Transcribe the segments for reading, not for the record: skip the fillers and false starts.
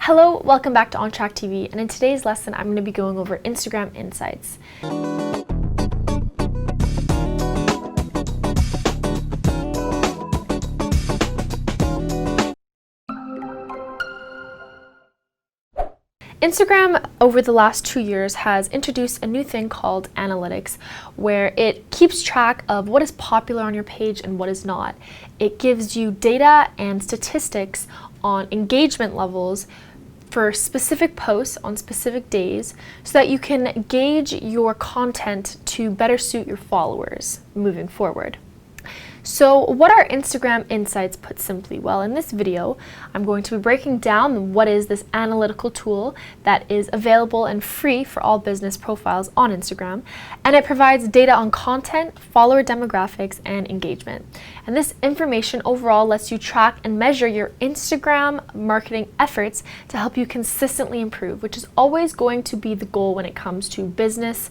Hello, welcome back to OntrackTV, and in today's lesson I'm going to be going over Instagram Insights. Instagram over the last 2 years has introduced a new thing called analytics, where it keeps track of what is popular on your page and what is not. It gives you data and statistics on engagement levels for specific posts on specific days so that you can gauge your content to better suit your followers moving forward. So what are Instagram Insights put simply? Well, in this video, I'm going to be breaking down what is this analytical tool that is available and free for all business profiles on Instagram, and it provides data on content, follower demographics, and engagement. And this information overall lets you track and measure your Instagram marketing efforts to help you consistently improve, which is always going to be the goal when it comes to business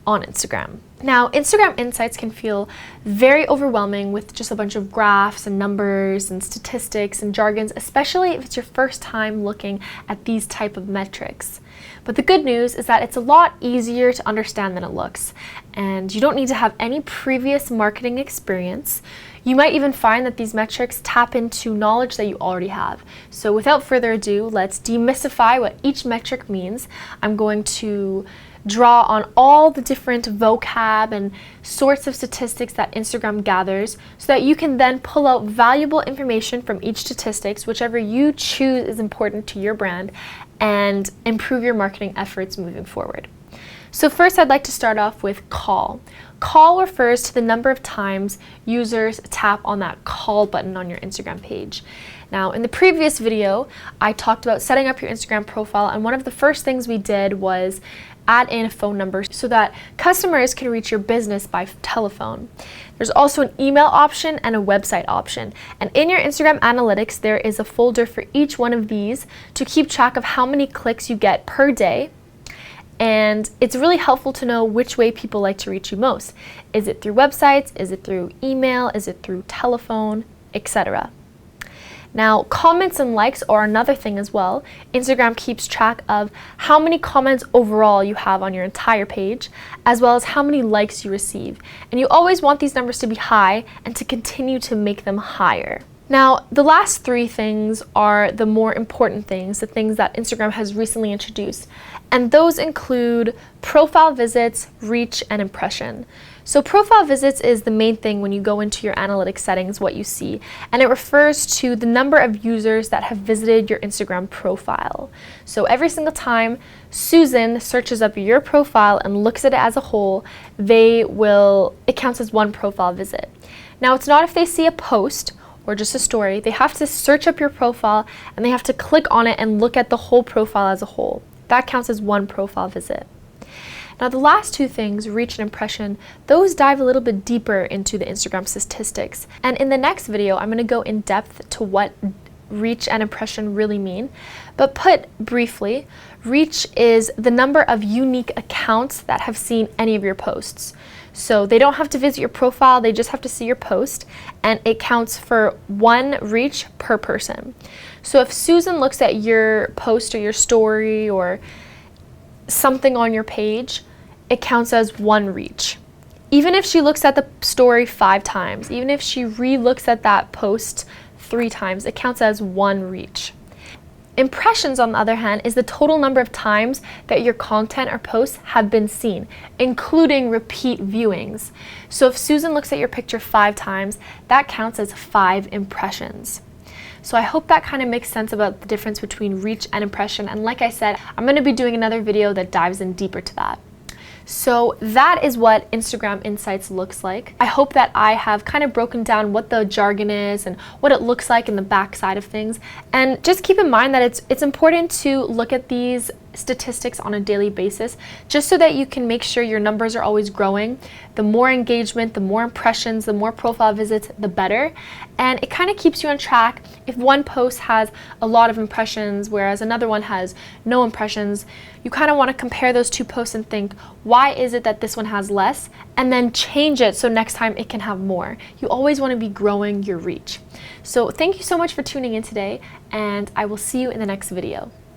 on Instagram. Now, Instagram Insights can feel very overwhelming with just a bunch of graphs and numbers and statistics and jargons, especially if it's your first time looking at these type of metrics. But the good news is that it's a lot easier to understand than it looks, and you don't need to have any previous marketing experience. You might even find that these metrics tap into knowledge that you already have. So without further ado, let's demystify what each metric means. I'm going to draw on all the different vocab and sorts of statistics that Instagram gathers so that you can then pull out valuable information from each statistics, whichever you choose is important to your brand, and improve your marketing efforts moving forward. So first, I'd like to start off with call. Call refers to the number of times users tap on that call button on your Instagram page. Now, in the previous video, I talked about setting up your Instagram profile, and one of the first things we did was add in a phone number so that customers can reach your business by telephone. There's also an email option and a website option. And in your Instagram analytics, there is a folder for each one of these to keep track of how many clicks you get per day. And it's really helpful to know which way people like to reach you most. Is it through websites? Is it through email? Is it through telephone, etc.? Now, comments and likes are another thing as well. Instagram keeps track of how many comments overall you have on your entire page, as well as how many likes you receive. And you always want these numbers to be high and to continue to make them higher. Now, the last three things are the more important things, the things that Instagram has recently introduced. And those include profile visits, reach, and impression. So profile visits is the main thing when you go into your analytics settings, what you see. And it refers to the number of users that have visited your Instagram profile. So every single time Susan searches up your profile and looks at it as a whole, it counts as one profile visit. Now, it's not if they see a post or just a story. They have to search up your profile and they have to click on it and look at the whole profile as a whole. That counts as one profile visit. Now, the last two things, reach and impression, those dive a little bit deeper into the Instagram statistics. And in the next video, I'm going to go in depth to what reach and impression really mean. But put briefly, reach is the number of unique accounts that have seen any of your posts. So they don't have to visit your profile, they just have to see your post, and it counts for one reach per person. So if Susan looks at your post or your story or something on your page, it counts as one reach. Even if she looks at the story 5 times, even if she re-looks at that post 3 times, it counts as one reach. Impressions, on the other hand, is the total number of times that your content or posts have been seen, including repeat viewings. So if Susan looks at your picture 5 times, that counts as 5 impressions. So I hope that kind of makes sense about the difference between reach and impression. And like I said, I'm going to be doing another video that dives in deeper to that. So that is what Instagram Insights looks like. I hope that I have kind of broken down what the jargon is and what it looks like in the back side of things. And just keep in mind that it's important to look at these statistics on a daily basis, just so that you can make sure your numbers are always growing. The more engagement, the more impressions, the more profile visits, the better. And it kind of keeps you on track. If one post has a lot of impressions, whereas another one has no impressions, you kind of want to compare those two posts and think, why is it that this one has less? And then change it so next time it can have more. You always want to be growing your reach. So thank you so much for tuning in today, and I will see you in the next video.